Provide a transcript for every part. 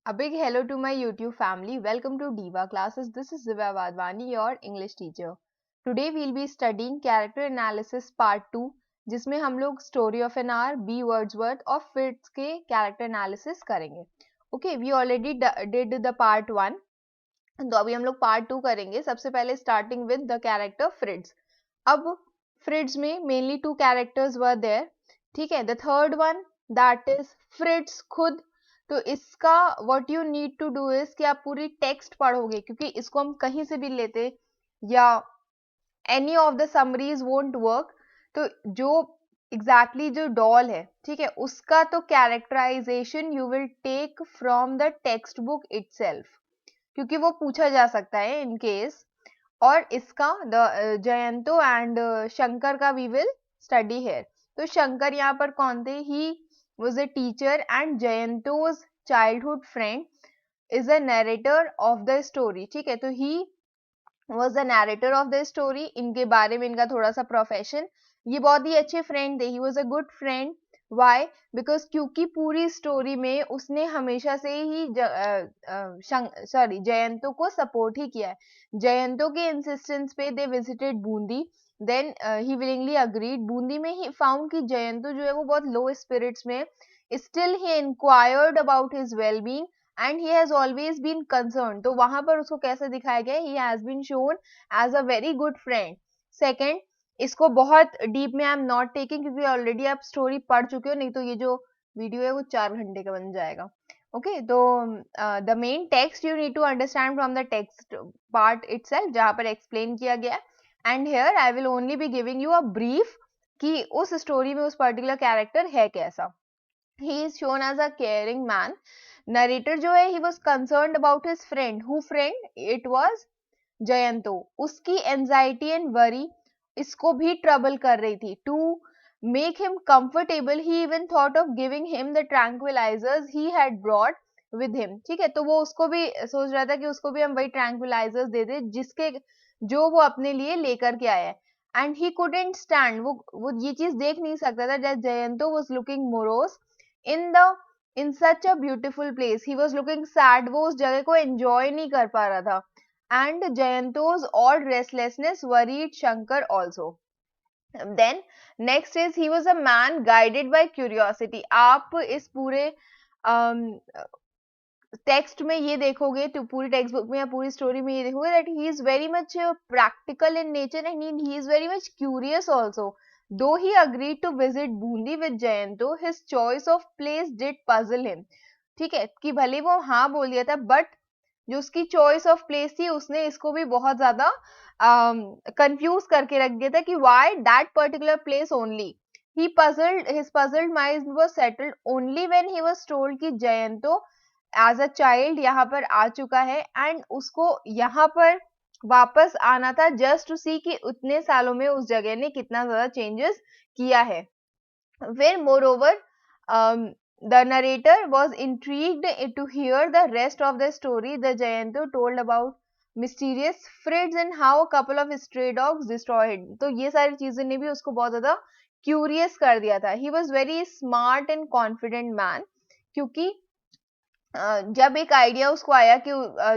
A big hello to my YouTube family. Welcome to Diva Classes. This is Divya Vadwani, your English teacher. Today we'll be studying Character Analysis Part 2, जिसमें हम लोग Story of an Hour, B. Wordsworth और Fritz के Character Analysis करेंगे. Okay, we already did the Part 1. तो अभी हम लोग Part 2 करेंगे. सबसे पहले starting with the character Fritz. अब Fritz में mainly two characters were there. ठीक है. The third one, that is Fritz खुद. तो इसका what you need to do is कि आप पूरी टेक्स्ट पढ़ोगे, क्योंकि इसको हम कहीं से भी लेते या any of the summaries won't work. तो जो exactly जो डॉल है, ठीक है, उसका तो characterisation you will take from the text book itself, क्योंकि वो पूछा जा सकता है in case. और इसका जयंतो एंड शंकर का we will study here. तो शंकर यहाँ पर कौन थे? He was a teacher and Jayanto's childhood friend is a narrator of the story. ठीक है, तो he was the narrator of the story. इनके बारे में इनका थोड़ा सा प्रोफेशन, ये बहुत ही अच्छे फ्रेंड थे. He was a good friend. Why? Because क्योंकि पूरी स्टोरी में उसने हमेशा से ही जयंतो को सपोर्ट ही किया है. जयंतो के इंसिस्टेंस पे they visited Bundi. Then he willingly agreed. Bundi में ही फाउंड कि जयंतो जो है वो बहुत लो स्पिरिट्स में. Still he inquired about his well being and he has always been concerned. तो वहां पर उसको कैसे दिखाया गया? He has been shown as a very good friend. Second, इसको बहुत डीप में आई एम नॉट टेकिंग, क्योंकि ऑलरेडी आप स्टोरी पढ़ चुके हो, नहीं तो ये जो वीडियो है वो 4 घंटे का बन जाएगा. ओके, तो the main text you need to understand from the text part itself, जहां पर एक्सप्लेन किया गया है. And here I will only be giving you a brief कि उस स्टोरी में उस पर्टिकुलर कैरेक्टर है कैसा. He is shown as a caring man. Narrator जो है he was concern about his friend. Who friend? It was Jayanto. उसकी anxiety and worry इसको भी ट्रबल कर रही थी. To make him comfortable he even thought of giving him the tranquillizers he had brought with him. ठीक है, तो वो उसको भी सोच रहा था कि उसको भी हम वही ट्रैंक्विलाइजर्स दे दे जिसके जो वो अपने लिए लेकर के आया है. एंड ही कुडंट स्टैंड, वो ये चीज देख नहीं सकता था that Jayanto was looking morose in such a beautiful place. He was looking sad. वो उस जगह को enjoy नहीं कर पा रहा था. And Jayanto's odd restlessness worried Shankar also. Then next is he was a man guided by curiosity. आप इस पूरे टेक्स्ट में ये देखोगे, तो पूरी टेक्स्ट बुक में या पूरी स्टोरी में ये देखोगे that he is very much practical in nature and he is very much curious also. Though he agreed to visit Bundi with Jayanto, his choice of place did puzzle him. ठीक है, कि भले वो हाँ बोल दिया था, बट जो उसकी चॉइस ऑफ प्लेस थी उसने इसको भी बहुत ज्यादा कंफ्यूज करके रख दिया था कि why that particular place only. His puzzled mind was settled only when he was told कि जयंतो एज अ चाइल्ड यहाँ पर आ चुका है एंड उसको यहाँ पर वापस आना था जस्ट टू सी कि उतने सालों में उस जगह ने कितना ज्यादा चेंजेस किया है. फिर more over the narrator was intrigued to hear the rest of the story. The Jayanto told about mysterious frights and how a couple of stray dogs destroyed. तो ये सारी चीजें ने भी उसको बहुत ज्यादा क्यूरियस कर दिया था. He was very smart and confident man, क्योंकि जब एक आइडिया उसको आया कि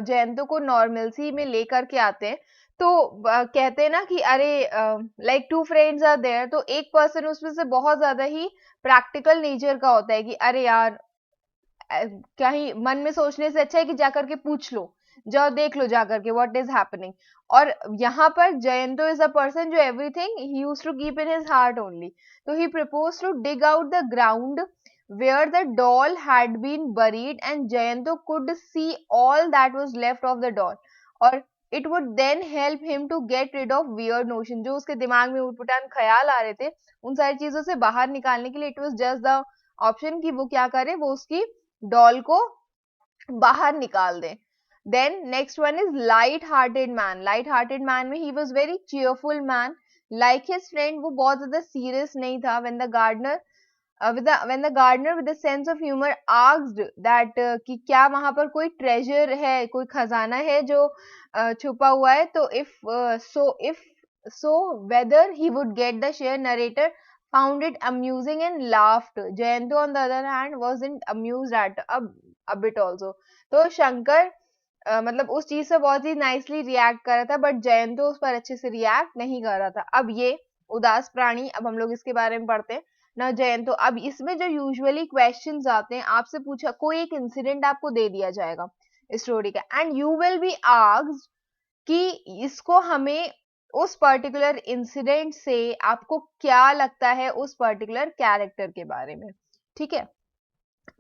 जयंतो को नॉर्मलसी में लेकर के आते हैं, तो कहते हैं ना कि अरे like two friends are there, तो एक पर्सन उसमें से बहुत ज्यादा ही प्रैक्टिकल नेचर का होता है कि अरे यार क्या ही मन में सोचने से अच्छा है कि जाकर के पूछ लो, जाओ देख लो जाकर के व्हाट इज हैपनिंग. और यहाँ पर जयंतो इज अ पर्सन जो everything he used to keep in his heart only. तो he proposed to dig out the ground where the doll had been buried and Jayanto could see all that was left of the doll, और it would then help him to get rid of weird notion. जो उसके दिमाग में उटपटांग ख्याल आ रहे थे उन सारी चीजों से बाहर निकालने के लिए it was just the option कि वो क्या करे, वो उसकी डॉल को बाहर निकाल दे. Then next one is light hearted man. Light hearted man में he was very cheerful man. Like his friend वो बहुत ज्यादा serious नहीं था. When the gardener with a sense of humor asked that कि क्या वहां पर कोई treasure है, कोई खजाना है जो छुपा हुआ है, तो if so whether he would get the share. Narrator found it amusing and laughed. Jayanto on the other hand wasn't amused at. अब a bit also. तो शंकर मतलब उस चीज से बहुत ही नाइसली रिएक्ट कर रहा था, बट जयंतो उस पर अच्छे से रिएक्ट नहीं कर रहा था. अब ये उदास प्राणी, अब हम लोग इसके बारे में पढ़ते हैं ना. जयंतो, अब इसमें जो यूजुअली क्वेश्चंस आते हैं, आपसे पूछा कोई एक इंसिडेंट आपको दे दिया जाएगा स्टोरी का, and you will be asked कि इसको हमें उस पर्टिकुलर इंसिडेंट से आपको क्या लगता है उस पर्टिकुलर कैरेक्टर के बारे में. ठीक है,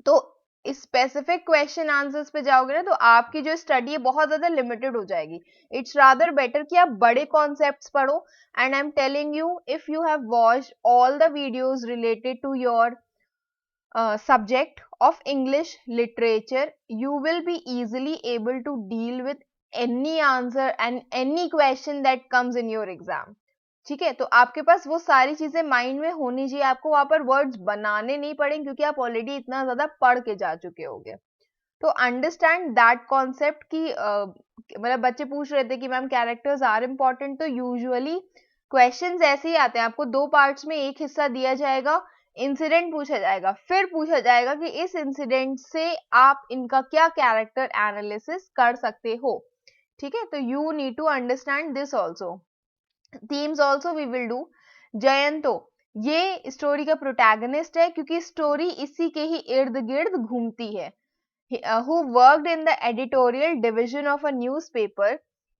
तो स्पेसिफिक क्वेश्चन आंसर्स पे जाओगे ना तो आपकी जो स्टडी है बहुत ज्यादा लिमिटेड हो जाएगी. इट्स रादर बेटर कि आप बड़े कॉन्सेप्ट्स पढ़ो. And I am telling you, if you have watched all the videos related to your subject of English literature, you will be easily able to deal with any answer and any question that comes in your exam. ठीक है, तो आपके पास वो सारी चीजें mind में होनी चाहिए. आपको वहां पर वर्ड्स बनाने नहीं पड़ेंगे क्योंकि आप ऑलरेडी इतना ज्यादा पढ़ के जा चुके होगे. तो अंडरस्टैंड दैट कॉन्सेप्ट की मतलब बच्चे पूछ रहे थे कि मैम कैरेक्टर्स आर इम्पोर्टेंट, तो यूजुअली क्वेश्चंस ऐसे ही आते हैं. आपको दो पार्ट्स में एक हिस्सा दिया जाएगा, इंसिडेंट पूछा जाएगा, फिर पूछा जाएगा कि इस इंसिडेंट से आप इनका क्या कैरेक्टर एनालिसिस कर सकते हो. ठीक है, तो you need to understand this also. Themes also we will do. Jayanto ये स्टोरी का प्रोटैगनिस्ट है क्योंकि स्टोरी इसी के ही इर्द गिर्द घूमती है. Who worked in the editorial division of a newspaper.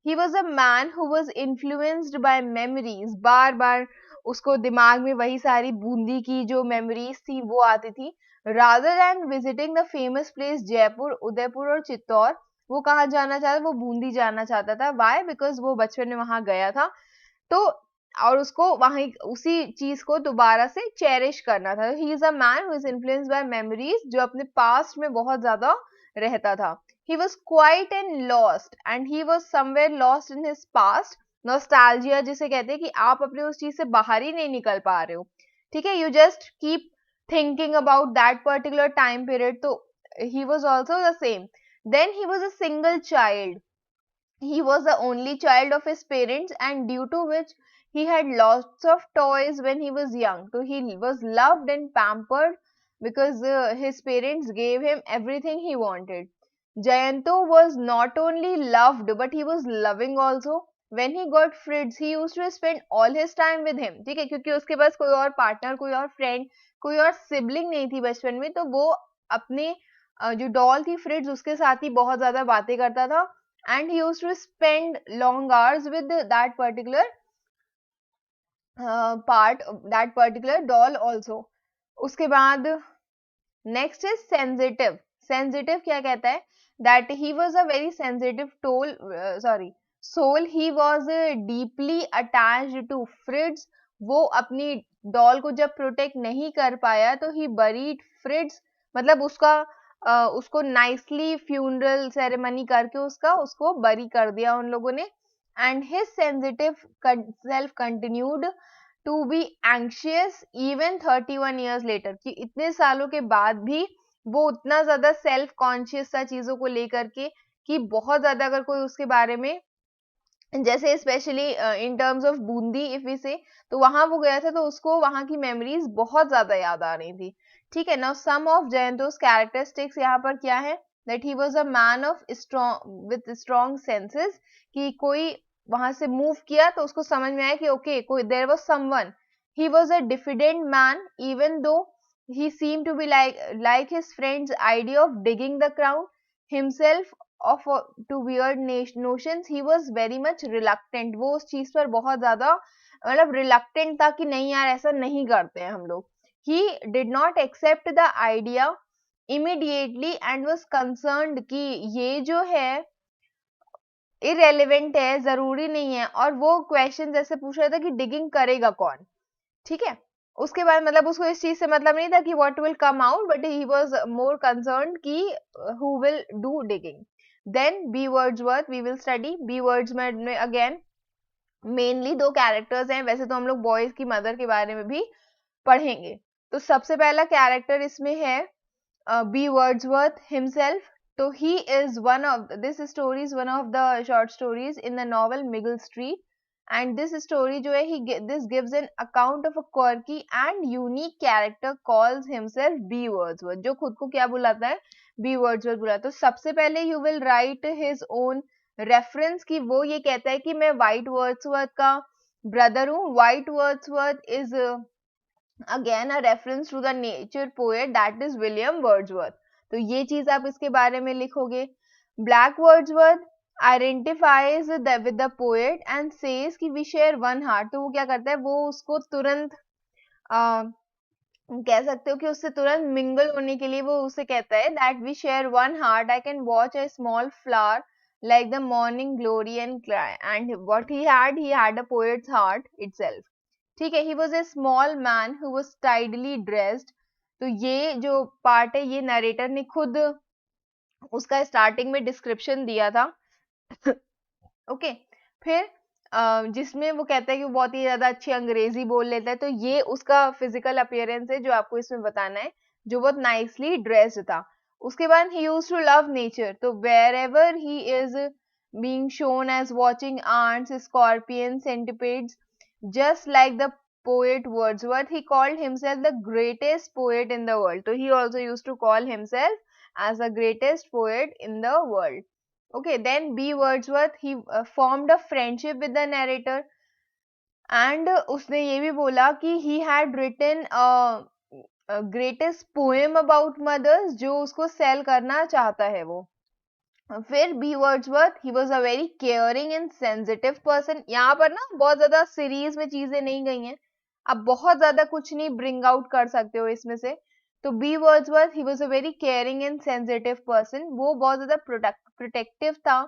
He was a man who was influenced by memories. बार बार उसको दिमाग में वही सारी बूंदी की जो मेमोरीज थी वो आती थी. Rather than visiting the famous place Jaipur, Udaipur और चित्तौड़, वो कहाँ जाना चाहता, वो बूंदी जाना चाहता था. Why? Because वो बचपन में वहां गया था, तो और उसको वहीं उसी चीज को दोबारा से चेरिश करना था. He is a man who is influenced by memories, जो अपने पास्ट में बहुत ज्यादा रहता था. He was quiet and lost, and he was somewhere lost in his past. Nostalgia जिसे कहते हैं कि आप अपने उस चीज से बाहर ही नहीं निकल पा रहे हो. ठीक है, you just keep thinking about that particular time period. तो he was also the same. Then he was a single child. He was the only child of his parents, and due to which he had lots of toys when he was young. So he was loved and pampered because his parents gave him everything he wanted. Jayanto was not only loved but he was loving also. When he got Fritz, he used to spend all his time with him. ठीक है, क्योंकि उसके पास कोई और partner, कोई और friend, कोई और सिबलिंग नहीं थी बचपन में, तो वो अपने जो डॉल थी फ्रिट्ज, उसके साथ ही बहुत ज्यादा बातें करता था. And he used to spend long hours with that particular that particular doll also. उसके बाद next is sensitive. Sensitive क्या कहता है? That he was a very sensitive soul. He was deeply attached to Fritz. वो अपनी doll को जब protect नहीं कर पाया तो he buried Fritz, मतलब उसको नाइसली फ्यूनरल सेरेमनी करके उसको बरी कर दिया उन लोगों ने. And his sensitive self continued to be anxious even 31 years later, कि इतने सालों के बाद भी वो उतना ज्यादा सेल्फ कॉन्शियस था चीजों को लेकर के कि बहुत ज्यादा अगर कोई उसके बारे में, जैसे especially in terms of Bundi if we say, तो वहां वो गया था तो उसको वहां की मेमोरीज बहुत ज्यादा याद आ रही थी. ठीक है, नाउ सम ऑफ जयंतोस कैरेक्टरिस्टिक्स यहाँ पर क्या है, that he was a man of strong with strong senses, कि कोई वहां से मूव किया तो उसको समझ में आया कि ओके कोई there was someone. He was a diffident man even though he seemed to be like his friend's idea of digging the ground himself of to weird notions. He was very much reluctant. वो उस चीज पर बहुत ज्यादा मतलब reluctant था कि नहीं यार ऐसा नहीं करते हैं हम लोग. He did not accept the idea immediately and was concerned कि ये जो है irrelevant है, जरूरी नहीं है. और वो क्वेश्चन जैसे पूछ रहा था कि डिगिंग करेगा कौन. ठीक है, उसके बाद मतलब उसको इस चीज से मतलब नहीं था कि what will come out, but he was more concerned कि who will do digging. Then B Wordsworth we will study. B words में अगेन मेनली दो कैरेक्टर्स हैं, वैसे तो हम लोग बॉयज की मदर के बारे में भी पढ़ेंगे. तो सबसे पहला कैरेक्टर इसमें है बी वर्ड्सवर्थ हिमसेल्फ. तो he is one of this story is one of the short stories in the novel Miguel Street. And this story जो है this gives an account of a quirky and unique character calls himself B Wordsworth, जो खुद को क्या बुलाता है, B Wordsworth बोला। तो सबसे पहले you will write his own reference कि वो ये कहता है कि मैं व्हाइट वर्ड्सवर्थ का ब्रदर हूँ। White Wordsworth is again a reference to the nature poet that is William Wordsworth. तो ये चीज आप इसके बारे में लिखोगे। Black Wordsworth identifies with the poet and says कि वी शेयर वन हार्ट। तो वो क्या करता है, वो उसको तुरंत कह सकते हो कि उससे तुरंत मिंगल होने के लिए वो उसे कहता है that we share one heart, I can watch a small flower like the morning glory and cry and what he had a poet's heart itself. ठीक है, he was a small man who was tidily dressed. तो ये जो part है ये narrator ने खुद उसका स्टार्टिंग में डिस्क्रिप्शन दिया था। ओके फिर जिसमें वो कहता है कि वो बहुत ही ज्यादा अच्छी अंग्रेजी बोल लेता है। तो ये उसका फिजिकल अपीयरेंस है जो आपको इसमें बताना है, जो बहुत नाइसली ड्रेस्ड था। उसके बाद he used to love nature. तो wherever he is being shown as watching ants, scorpions, centipedes, just like the poet Wordsworth, he called himself the greatest poet in the world. So he also used to call himself as the greatest poet in the world. Okay, then B. Wordsworth, he formed a friendship with the narrator and उसने ये भी बोला कि he had written a greatest poem about mothers जो उसको cell करना चाहता है वो। फिर B Wordsworth, he was a very caring and sensitive person. यहाँ पर ना बहुत ज्यादा सीरीज में चीजें नहीं गई हैं, आप बहुत ज्यादा कुछ नहीं ब्रिंग आउट कर सकते हो इसमें से। तो B Wordsworth, he was a very caring and sensitive person. वो बहुत ज्यादा प्रोटेक्टिव था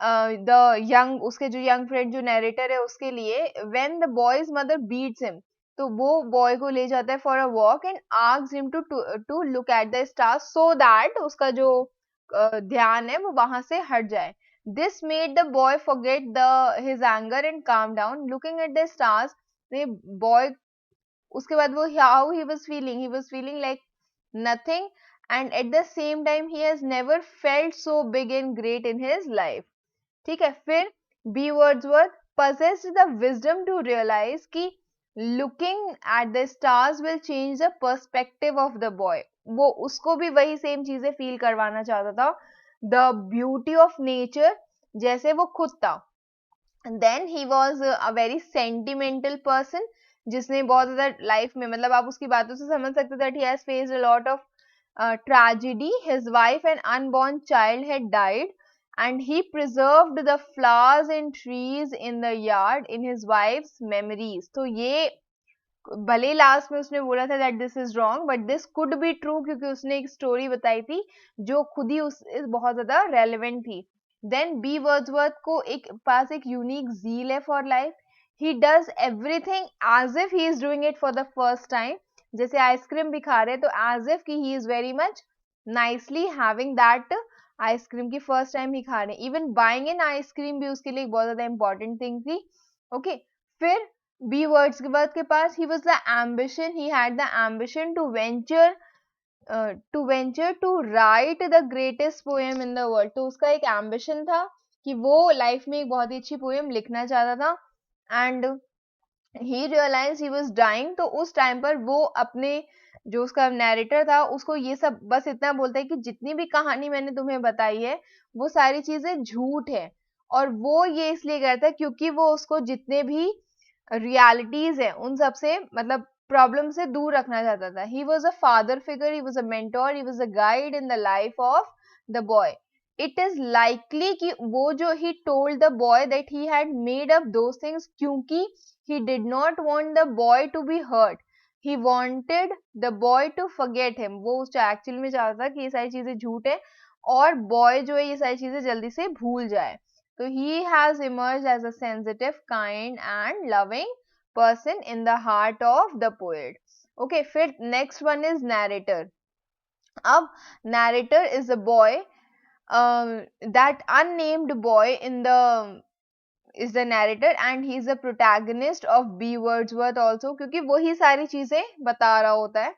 द यंग, उसके जो यंग फ्रेंड जो नरेटर है उसके लिए। When the boy's mother beats him, तो वो बॉय को ले जाता है for a walk and asks him to look at the stars so that उसका जो ध्यान है वो वहां से हट जाए। This made the boy forget the his anger and calm down looking at the stars. Boy उसके बाद वो how he was feeling like nothing and at the same time he has never felt so big and great in his life. ठीक है, फिर B Wordsworth possessed the wisdom to realize कि looking at the stars will change the perspective of the boy। वो उसको भी वही same चीजें feel करवाना चाहता था, द ब्यूटी ऑफ नेचर जैसे वो खुद था। Then he was a very sentimental person जिसने बहुत ज्यादा लाइफ में, मतलब आप उसकी बातों से समझ सकते that he has faced a lot of tragedy. His wife and unborn child had died and he preserved the flowers and trees in the yard in his wife's memories। तो ये भले लास्ट में उसने बोला था that this is wrong but this could be true, क्योंकि उसने एक स्टोरी बताई थी जो खुद ही उस बहुत ज्यादा रेलेवेंट थी। देन बी वर्ड्सवर्थ को एक पास एक यूनिक जील है for life. He does everything as if he is doing it for the first time. जैसे आइसक्रीम भी खा रहे तो एज इफ कि he is very much nicely having that ice cream की फर्स्ट टाइम ही खा रहे। इवन बाइंग एन आइसक्रीम भी उसके लिए बहुत ज्यादा इंपॉर्टेंट थिंग थी। ओके फिर बी वर्ड्सवर्थ के पास he was the ambition, he had the ambition to venture to write the greatest poem in the world। तो उसका एक ambition था कि वो लाइफ में एक बहुत ही अच्छी पोएम लिखना चाहता था and he realize he was dying. तो उस टाइम पर वो अपने जो उसका नैरेटर था उसको ये सब बस इतना बोलता है कि जितनी भी कहानी मैंने तुम्हें बताई है वो सारी चीजें झूठ है। और वो ये इसलिए करता है क्योंकि वो उसको जितने भी रियलिटीज है उन सब से, मतलब प्रॉब्लम से दूर रखना चाहता था। ही was a father figure, he was a mentor, he was a guide in the life of the boy. It is likely कि वो जो he told the boy that he had made up those things क्योंकि he did not want the boy to be hurt, he wanted the boy to forget him। वो actually में चाहता था कि ये सारी चीजें झूठ है और बॉय जो है ये सारी चीजें जल्दी से भूल जाए। तो he has emerged as a sensitive, kind and loving person in the heart of the poet। okay, फिर next one is narrator। अब narrator is a boy, that unnamed boy in the is the narrator and he is the protagonist of B Wordsworth also, क्योंकि वही सारी चीजें बता रहा होता है।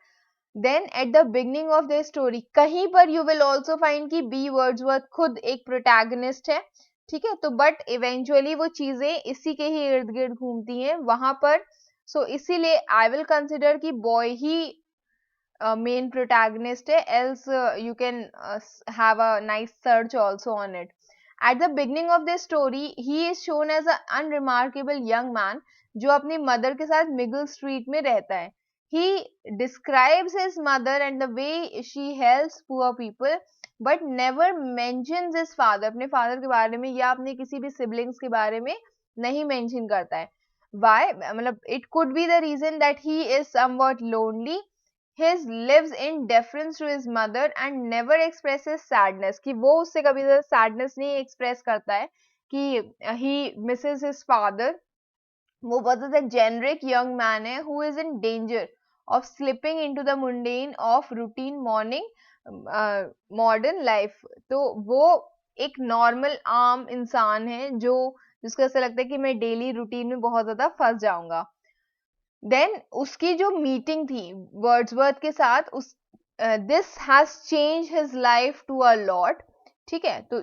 Then at the beginning of the story कहीं पर you will also find कि B Wordsworth खुद एक protagonist है। ठीक है, तो बट इवेंचुअली वो चीजें इसी के ही इर्द गिर्द घूमती हैं वहां पर। सो इसीलिए आई विल कंसिडर कि बॉय ही मेन प्रोटैगनिस्ट है, else you can have a nice search also on it. At the beginning of this story he is shown as an unremarkable young man जो अपनी mother के साथ Miguel street में रहता है. He describes his mother and the way she helps poor people but never mentions his father. अपने father के बारे में या अपने किसी भी सिबलिंग्स के बारे में नहीं मेंशन करता है. Why? मतलब it could be the reason that he is somewhat lonely. His lives in deference to his mother and never expresses sadness. कि वो उससे कभी sadness नहीं express करता है कि he misses his father. वो बहुत ज़्यादा generic young man है who is in danger of slipping into the mundane of routine morning modern life. तो वो एक normal आम इंसान है जो जिसको ऐसा लगता है कि मैं डेली रूटीन में बहुत ज्यादा फंस जाऊंगा. देन उसकी जो मीटिंग थी वर्ड्सवर्थ के साथ उस this has change his life to a lot. ठीक है, तो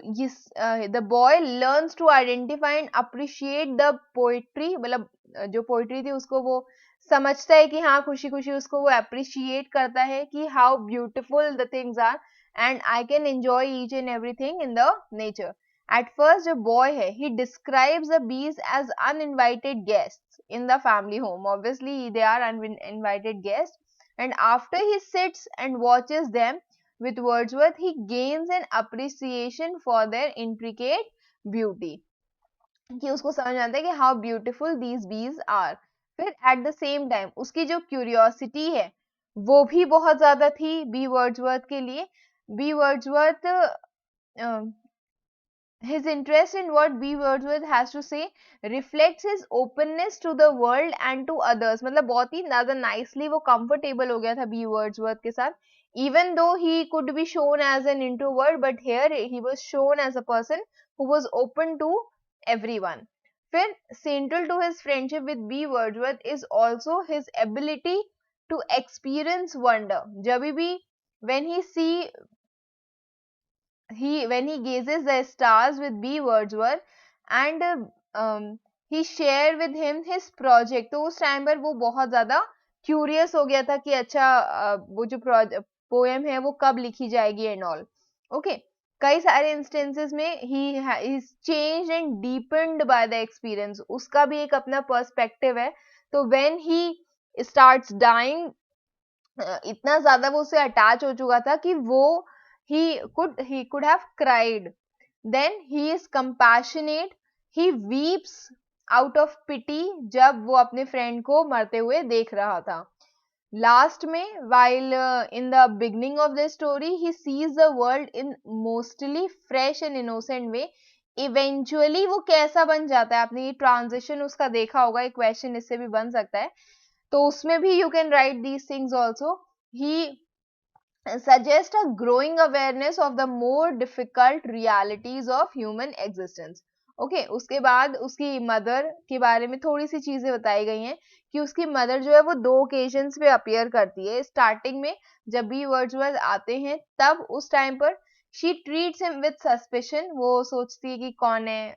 the boy learns to identify and appreciate the poetry. मतलब जो पोएट्री थी उसको वो समझता है कि हाँ खुशी खुशी उसको वो अप्रिशिएट करता है कि how beautiful the things are and I can enjoy each and everything in the nature. At first, जो boy है, he describes the bees as uninvited guests in the family home. Obviously, they are uninvited guests. And after he sits and watches them with Wordsworth, he gains an appreciation for their intricate beauty. कि उसको समझ आता है कि how beautiful these bees are. फिर at the same time, उसकी जो curiosity है, वो भी बहुत ज़्यादा थी बी वर्ड्सवर्थ के लिए. B Wordsworth his interest in what B. Wordsworth has to say reflects his openness to the world and to others. मतलब बहुत ही ज़्यादा nicely वो comfortable हो गया था B. Wordsworth के साथ. Even though he could be shown as an introvert, but here he was shown as a person who was open to everyone. फिर central to his friendship with B. Wordsworth is also his ability to experience wonder. जब भी when he gazes the stars with B. Wordsworth and he shared with him his project. तो उस time पर वो बहुत ज़्यादा curious हो गया था कि अच्छा वो जो पोएम है वो कब लिखी जाएगी एंड ऑल. ओके, कई सारे इंस्टेंसेस में he is changed and depend by the experience. उसका भी एक अपना पर्सपेक्टिव है. तो व्हेन ही स्टार्ट्स डाइंग इतना ज़्यादा वो उससे अटैच हो चुका था कि वो he could have cried. Then he is compassionate. He weeps out of pity जब वो अपने फ्रेंड को मरते हुए देख रहा था. लास्ट में while in the beginning of the story he sees the world in mostly fresh and innocent way. Eventually वो कैसा बन जाता है, आपने ये ट्रांजिशन उसका देखा होगा, एक क्वेश्चन इससे भी बन सकता है. तो उसमें भी you can write these things also. He suggest a growing awareness of the more difficult realities of human existence. Okay, उसके बाद उसकी मदर के बारे में थोड़ी सी चीजें बताई गई हैं कि उसकी मदर जो है वो 2 ओकेजन्स पे अपीयर करती है. स्टार्टिंग में जब भी वर्ड्सवर्थ आते हैं तब उस टाइम पर she treats him with suspicion. वो सोचती है कि कौन है,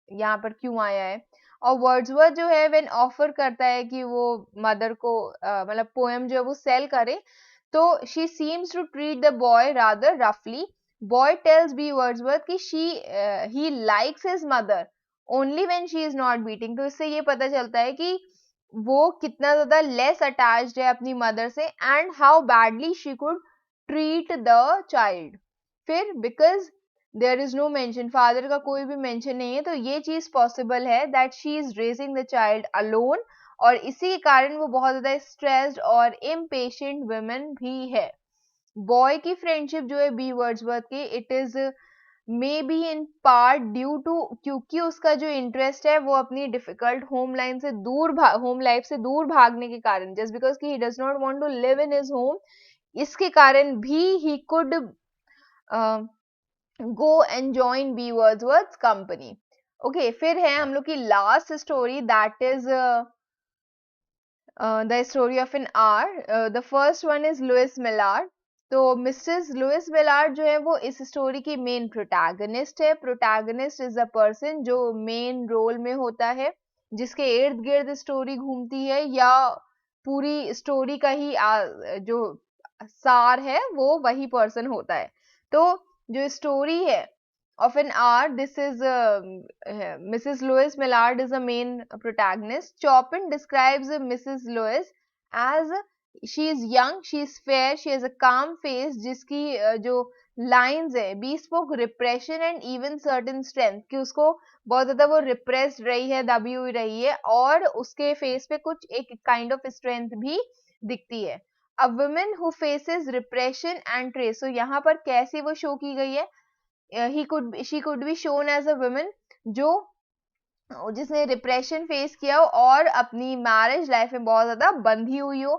यहाँ पर क्यों आया है. और वर्ड्सवर्थ जो है व्हेन ऑफर करता है कि वो मदर को मतलब पोएम जो है वो सेल करे, तो she seems to treat the boy rather roughly. Boy tells B. Wordsworth कि he likes his mother only when she is not beating. तो इससे ये पता चलता है कि वो कितना ज़्यादा less attached है अपनी mother से and how badly she could treat the child. फिर because there is no mention, father का कोई भी mention नहीं है, तो ये चीज़ possible है that she is raising the child alone और इसी के कारण वो बहुत ज़्यादा स्ट्रेस्ड और इम्पेशेंट वुमेन भी है. बॉय की फ्रेंडशिप जो है बी वर्ड्सवर्थ की, it is maybe in part due to क्योंकि उसका जो इंटरेस्ट है वो अपनी डिफिकल्ट होम लाइफ से दूर भागने के कारण, जस्ट बिकॉज कि he does not want to live in his home, इसके कारण भी he could go and join B Wordsworth company. Okay, फिर है हम लोग की last story, that is the story of an hour. The first one is Louis Millard. तो Mrs Louis Maillard जो है वो इस स्टोरी की मेन प्रोटैगनिस्ट है. प्रोटैगनिस्ट इज अ पर्सन जो मेन रोल में होता है, जिसके इर्द गिर्द स्टोरी घूमती है या पूरी स्टोरी का ही जो सार है वो वही पर्सन होता है। तो जो स्टोरी है of an hour, this is Mrs. Lois Millard is the main protagonist. Chopin describes Mrs. Lois as she is young, she is fair, she has a calm face, जिसकी जो lines है bespoke repression and even certain strength, कि उसको बहुत ज्यादा वो repressed रही है, दबी हुई रही है, और उसके face पे कुछ एक kind of strength भी दिखती है। A woman who faces repression and trace, so यहाँ पर कैसे वो शो की गई है, she could be shown as a woman जो जिसने रिप्रेशन फेस किया हो और अपनी मैरिज लाइफ में बहुत ज्यादा बंधी हुई हो,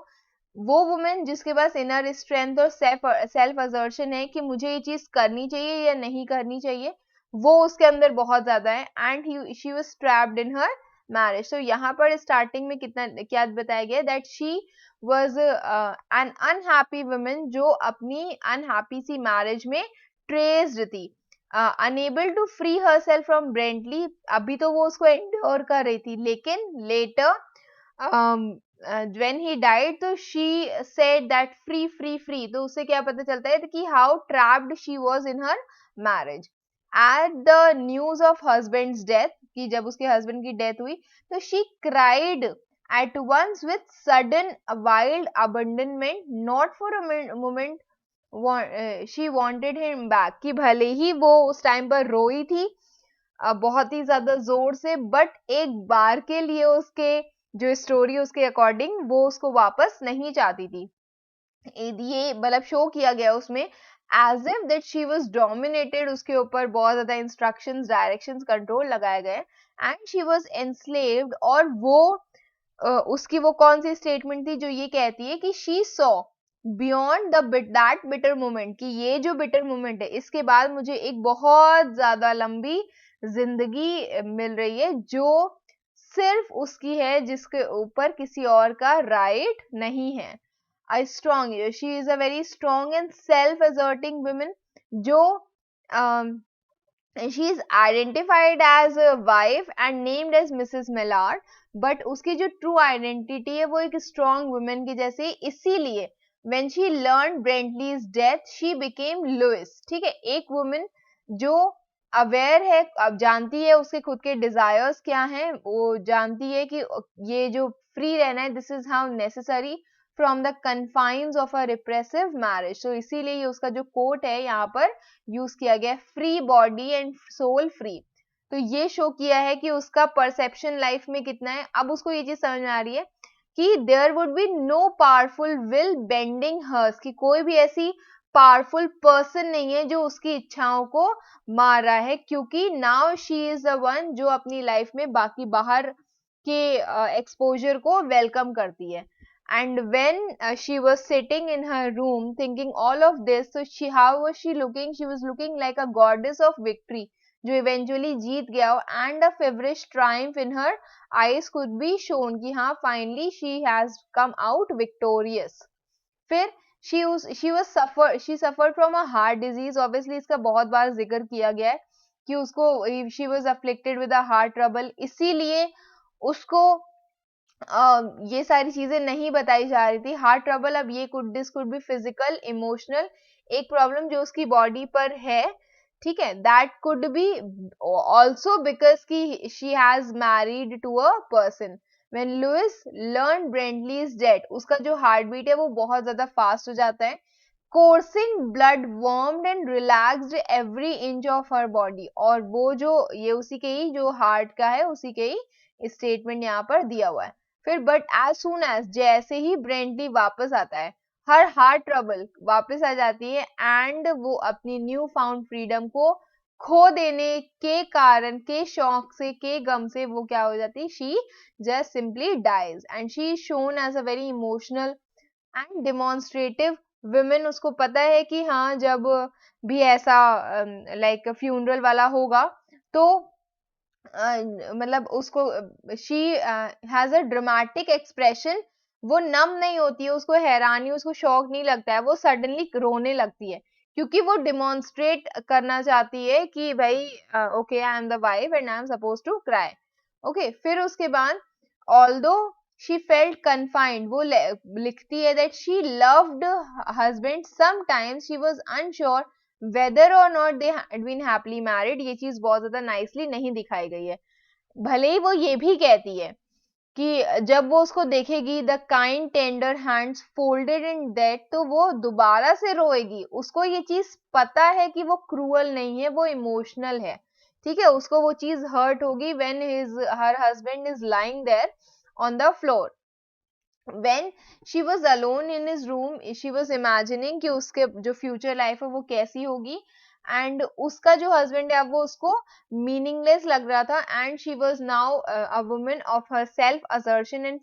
वो वुमेन जिसके पास इनर स्ट्रेंथ और सेल्फ असर्शन है कि मुझे ये चीज करनी चाहिए या नहीं करनी चाहिए, वो उसके अंदर बहुत ज्यादा है। And she was trapped in her marriage. तो यहाँ पर स्टार्टिंग में कितना क्या बताया गया, that she was an unhappy women जो अपनी अनहैप्पी सी मैरिज में ट्रेस्ड थी, unable to free her self from Brently. अभी तो वो उसको एंड्योर कर रही थी, लेकिन लेटर when he died, तो she said that free free free, तो उससे क्या पता चलता है कि how trapped she was in her marriage. At the news of husband's death, कि जब उसके husband की death हुई, तो she cried at once with sudden wild abandonment, not for a moment she wanted him back, कि भले ही वो उस टाइम पर रोई थी बहुत ही ज्यादा जोर से, बट एक बार के लिए उसके जो स्टोरी उसके अकॉर्डिंग वो उसको वापस नहीं चाहती थी। ये मतलब शो किया गया उसमें as if that she was dominated, उसके ऊपर बहुत ज्यादा इंस्ट्रक्शंस, डायरेक्शंस, कंट्रोल लगाए गए एंड शी वाज एनस्लेव्ड। और वो उसकी वो कौन सी स्टेटमेंट थी जो ये कहती है कि she saw beyond the that bitter moment, कि ये जो बिटर मोमेंट है इसके बाद मुझे एक बहुत ज्यादा लंबी जिंदगी मिल रही है जो सिर्फ उसकी है, जिसके ऊपर किसी और का राइट नहीं है। A strong, she is a very strong and self-asserting woman जो she is identified as a wife and named as Mrs. Millard, but उसकी जो true identity है वो एक strong woman की जैसे, इसीलिए when she learned Bentley's death she became Lois। ठीक है, एक woman जो अवेयर है, अब जानती है उसके खुद के डिजायर्स क्या हैं, वो जानती है कि ये जो फ्री रहना है, this is how necessary from the confines of a repressive marriage. तो इसीलिए ये उसका जो कोट है यहाँ पर यूज किया गया, free body and soul free. तो ये शो किया है कि उसका परसेप्शन लाइफ में कितना है। अब उसको ये चीज समझ में आ रही है कि there would be no powerful will bending hers, कि कोई भी ऐसी पावरफुल पर्सन नहीं है जो उसकी इच्छाओं को मार रहा है, क्योंकि now she is the one जो अपनी लाइफ में बाकी बाहर के एक्सपोजर को वेलकम करती है। And when she was sitting in her room thinking all of this, so she how was she looking, she was looking like a goddess of victory जो इवेंचुअली जीत गया हो, and a feverish triumph in her eyes could be shown, कि हाँ finally she has come out victorious. फिर she suffered from a heart disease, obviously इसका बहुत बार जिक्र किया गया है कि उसको she was afflicted with a heart trouble, इसीलिए उसको ये सारी चीजें नहीं बताई जा रही थी। हार्ट ट्रबल, अब ये this could be physical, emotional, एक प्रॉब्लम जो उसकी बॉडी पर है, ठीक है, that could be also because की she has married to a person. When Lewis learned Bentley's death, उसका जो हार्ट बीट है वो बहुत ज्यादा फास्ट हो जाता है, coursing blood warmed and relaxed every inch of her body, और वो जो ये उसी के ही जो हार्ट का है उसी के ही स्टेटमेंट यहाँ पर दिया हुआ है। फिर बट एज सुन एज, जैसे ही ब्रेंटली वापस आता है, हर हार्ट ट्रबल वापस आ जाती है एंड वो अपनी न्यू फाउंड फ्रीडम को खो देने के कारण, के शौक से, के गम से वो क्या हो जाती है, she just simply dies and she is shown as a very emotional and demonstrative women. उसको पता है कि हाँ जब भी ऐसा लाइक फ्यूनरल वाला होगा तो मतलब उसको she has a dramatic expression, वो नम नहीं होती है, उसको हैरानी, उसको शौक नहीं लगता है, वो सडनली रोने लगती है क्योंकि वो डिमॉन्स्ट्रेट करना चाहती है कि भाई okay I am the wife and I am suppose to cry. Okay, फिर उसके बाद ऑल्दो she felt confined. वो लिखती है that she loved husband, sometimes she was unsure whether or not they had been happily married. ये चीज बहुत ज्यादा nicely नहीं दिखाई गई है. भले ही वो ये भी कहती है कि जब वो उसको देखेगी the kind tender hands folded in death, तो वो दोबारा से रोएगी. उसको ये चीज पता है कि वो क्रूअल नहीं है, वो इमोशनल है. ठीक है, उसको वो चीज हर्ट होगी when her husband is lying there on the floor. when she was alone in his room, she was imagining कि उसके जो future life है वो कैसी होगी, and उसका जो husband है अब वो उसको meaningless लग रहा था, and she was now a woman of her self assertion and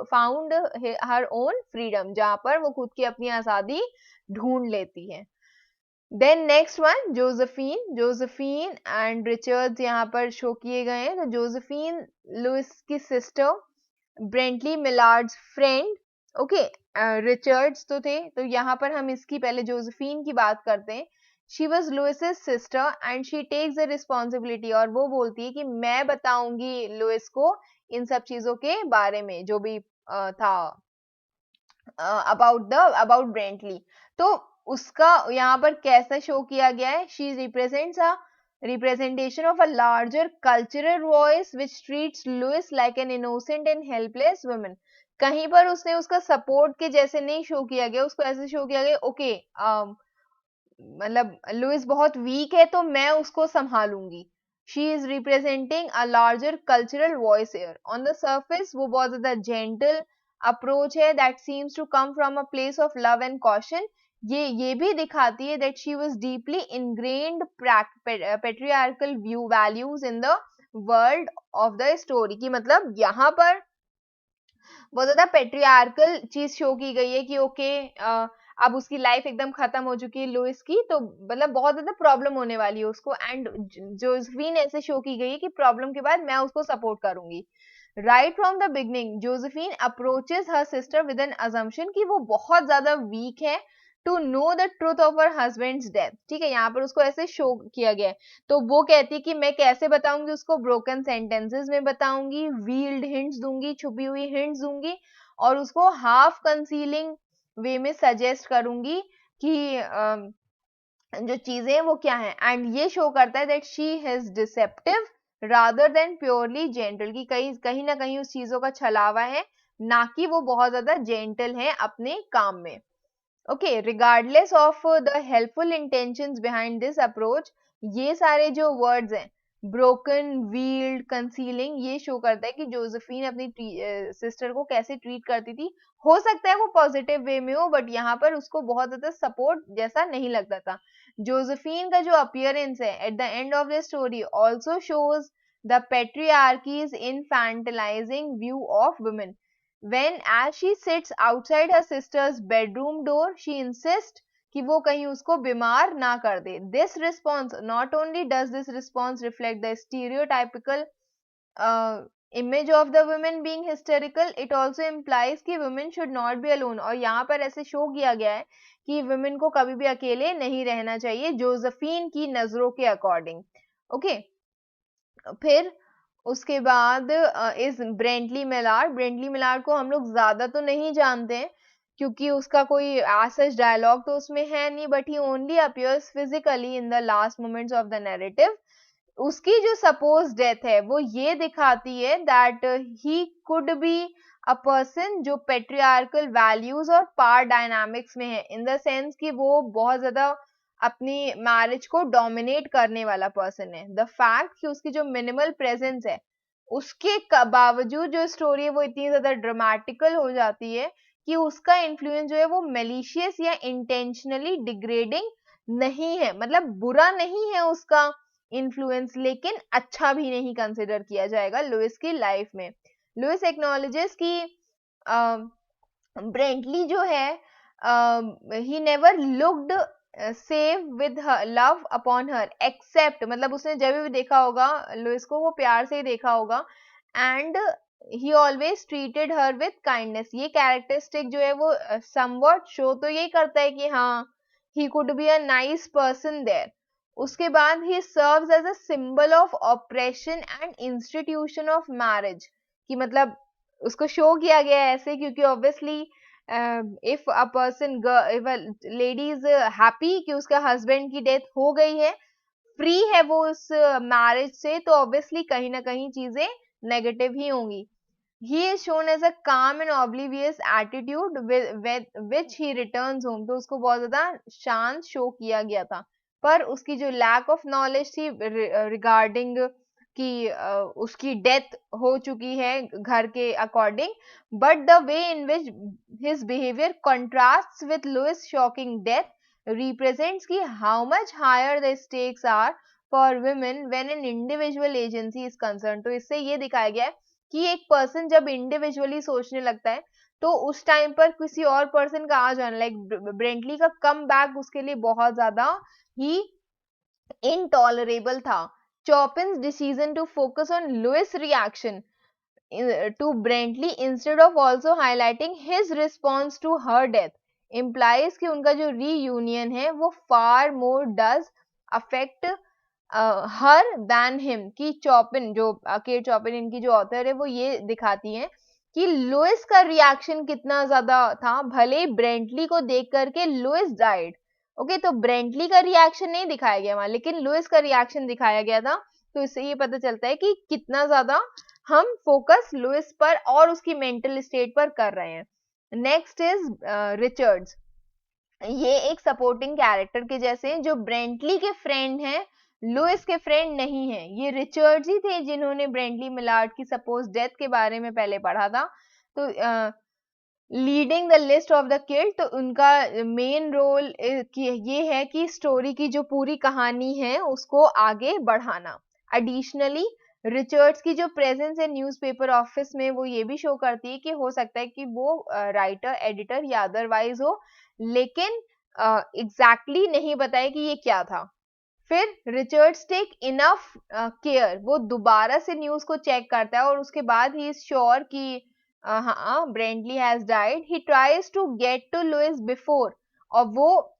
found her own freedom, जहाँ पर वो खुद की अपनी आज़ादी ढूंढ लेती है. Then next one, Josephine and Richards यहाँ पर शो किए गए हैं. तो जोसेफीन लुइस की सिस्टर, ब्रेंटली मिलार्ड्स फ्रेंड. ओके, रिचर्ड्स तो थे, तो यहाँ पर हम इसकी पहले जोसेफीन की बात करते हैं. She was Louise sister and she takes the responsibility, और वो बोलती है कि मैं बताऊंगी लुइस को इन सब चीजों के बारे में जो भी था अबाउट ब्रेंटली. तो उसका यहाँ पर कैसा शो किया गया है. She represents a representation of a larger cultural voice which treats Louis like an innocent and helpless woman. कहीं पर उसने उसका सपोर्ट के जैसे नहीं शो किया गया, उसको ऐसे शो किया गया ओके मतलब लुइस बहुत वीक है तो मैं उसको संभालूंगी. She is representing a larger cultural voice here. On the surface वो बहुत ज्यादा जेंटल अप्रोच है that seems to come from a place of love and caution. ये भी दिखाती है that she was deeply ingrained patriarchal view values in the world of the story. की मतलब यहाँ पर बहुत ज्यादा पेट्रियार्कल चीज शो की गई है कि ओके अब उसकी लाइफ एकदम खत्म हो चुकी है लुइस की, तो मतलब बहुत ज्यादा प्रॉब्लम होने वाली है उसको, एंड जोसेफीन ऐसे शो की गई है कि प्रॉब्लम के बाद मैं उसको सपोर्ट करूंगी. Right from the beginning Josephine approaches her sister with an assumption कि वो बहुत ज्यादा वीक है to know the truth of her husband's death. ठीक है, यहाँ पर उसको ऐसे शो किया गया है. तो वो कहती है कि मैं कैसे बताऊंगी उसको, ब्रोकन सेंटेंसेस में बताऊंगी, वील्ड हिंट्स दूंगी, छुपी हुई हिंट्स दूंगी, और उसको हाफ कंसीलिंग वे में सजेस्ट करूंगी कि जो चीजें वो क्या है. एंड ये शो करता है that she is deceptive rather than purely gentle, की कहीं ना कहीं उस चीजों का छलावा है, ना कि वो बहुत ज्यादा जेंटल है अपने काम में. Okay, regardless of the helpful intentions behind this approach, ये सारे जो वर्ड्स हैं ब्रोकन, व्हील्ड, कंसीलिंग, ये शो करता है कि जोसेफीन अपनी सिस्टर को कैसे ट्रीट करती थी. हो सकता है वो पॉजिटिव वे में हो, बट यहाँ पर उसको बहुत ज्यादा सपोर्ट जैसा नहीं लगता था. जोसेफीन का जो अपीयरेंस है at the end of the story also shows the patriarchy's infantilising view of women. When as she sits outside her sister's bedroom door, she insists कि वो कहीं उसको बीमार ना कर दे. This response, not only does this response reflect the stereotypical image of the women being hysterical, it also implies कि women should not be alone. और यहाँ पर ऐसे शो किया गया है कि women को कभी भी अकेले नहीं रहना चाहिए जोसेफीन की नजरों के अकॉर्डिंग. ओके, फिर उसके बाद इस ब्रेंटली मिलार्ड को हम लोग ज्यादा तो नहीं जानते हैं क्योंकि उसका कोई ऐसा डायलॉग तो उसमें है नहीं, but he only appears physically in the last moments of the narrative. उसकी जो सपोज डेथ है वो ये दिखाती है that he could be a person जो पेट्रियार्कल वैल्यूज और पावर डायनामिक्स में है, इन द सेंस कि वो बहुत ज्यादा अपनी मैरिज को डोमिनेट करने वाला पर्सन है. द फैक्ट कि उसकी जो मिनिमल प्रेजेंस है उसके बावजूद जो स्टोरी है वो इतनी ज्यादा ड्रामेटिकल हो जाती है कि उसका इन्फ्लुएंस जो है वो मेलिशियस या इंटेंशनली डिग्रेडिंग नहीं है. मतलब बुरा नहीं है उसका इन्फ्लुएंस, लेकिन अच्छा भी नहीं कंसिडर किया जाएगा लुइस की लाइफ में. लुइस एक्नॉलेजेस कि ब्रेंटली जो है he never looked save with love upon her except, मतलब उसने जब भी देखा होगा लुइस को वो प्यार से ही देखा होगा, and he always treated her with kindness. ये कैरेक्टरिस्टिक जो है वो समवॉट शो तो यही करता है कि हाँ he could be a nice person there. उसके बाद he serves as a symbol of operation and institution of marriage, कि मतलब उसको शो किया गया है ऐसे क्योंकि obviously if a person, if a lady is happy कि उसका हस्बैंड की डेथ हो गई है, फ्री है वो उस मैरिज से, तो ऑब्वियसली कहीं ना कहीं चीजें नेगेटिव ही होंगी. He is shown as a calm and oblivious attitude with which he returns home. तो उसको बहुत ज्यादा शांत शो किया गया था, पर उसकी जो लैक ऑफ नॉलेज थी रिगार्डिंग कि उसकी डेथ हो चुकी है घर के according, but the way in which his behaviour contrasts with Louise shocking death represents कि how much higher the stakes are for women when an individual agency is concerned. तो इससे ये दिखाया गया है कि एक पर्सन जब इंडिविजुअली सोचने लगता है तो उस टाइम पर किसी और पर्सन का आ जाना, लाइक ब्रेंटली का कम बैक उसके लिए बहुत ज्यादा ही इनटॉलरेबल था. Chopin's decision to focus on Louise reaction to Brantley instead of also highlighting his response to her death implies कि उनका जो reunion है वो far more does affect her than him. कि चॉपिन जो केट चॉपिन इनकी जो ऑथर है वो ये दिखाती है कि लुइस का रिएक्शन कितना ज्यादा था, भले ब्रेंटली को देख करके लुइस डाइड. ओके, तो ब्रेंटली का रिएक्शन नहीं दिखाया गया वहां, लेकिन लुइस का रिएक्शन दिखाया गया था. तो इससे ये पता चलता है कि कितना ज्यादा हम फोकस लुइस पर और उसकी मेंटल स्टेट पर कर रहे हैं. Next is Richards. ये एक सपोर्टिंग कैरेक्टर के जैसे हैं जो ब्रेंटली के फ्रेंड हैं, लुइस के फ्रेंड नहीं है. ये रिचर्ड्स ही थे जिन्होंने ब्रेंटली मिलार्ड की सपोज डेथ के बारे में पहले पढ़ा था. तो leading the list of the killed, तो उनका मेन रोल ये है कि स्टोरी की जो पूरी कहानी है उसको आगे बढ़ाना. एडिशनली रिचर्ड्स की जो प्रेजेंस है न्यूज़पेपर ऑफिस में वो ये भी शो करती है कि हो सकता है कि वो राइटर, एडिटर या अदरवाइज हो, लेकिन एग्जैक्टली नहीं बताए कि ये क्या था. फिर रिचर्ड्स टेक इनफ केयर, वो दोबारा से न्यूज को चेक करता है और उसके बाद ही इज श्योर कि हाँ Brently has died. He tries to get to Louise before, और वो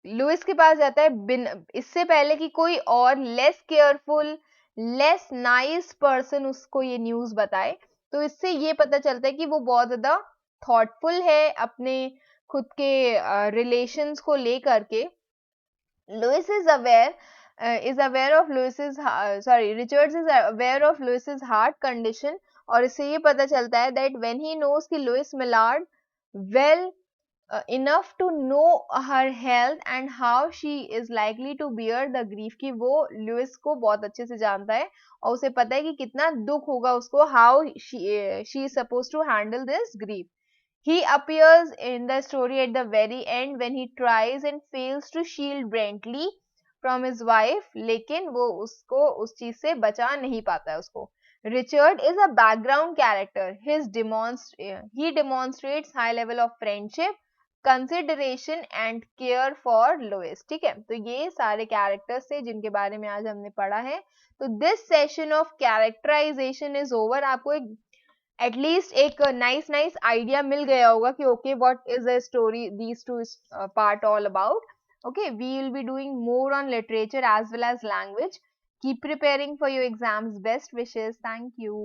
लुइस के पास जाता है इससे पहले कि कोई और less careful, less nice person उसको ये न्यूज बताए. तो इससे ये पता चलता है कि वो बहुत ज्यादा थॉटफुल है अपने खुद के रिलेशंस को लेकर के. Lewis is aware of Richards is aware of Lewis's heart condition, और इससे ये पता चलता है that when he knows कि Lewis Millard well enough to know her health and how she is likely to bear the grief, कि वो Lewis को बहुत अच्छे से जानता है और उसे पता है कि कितना दुख होगा उसको, how she is supposed to handle this grief. He appears in the story at the very end when he tries and fails to shield Brantley from his wife, लेकिन वो उसको उस चीज से बचा नहीं पाता है उसको. Richard is a background character. He demonstrates high level of friendship, consideration and care for Lois. ठीक है, तो ये सारे कैरेक्टर्स थे जिनके बारे में आज हमने पढ़ा है. तो this session of characterization is over. आपको एक एटलीस्ट एक नाइस आइडिया मिल गया होगा कि okay what is the story these two part all about. Okay, we will be doing more on literature as well as language. Keep preparing for your exams. Best wishes. Thank you.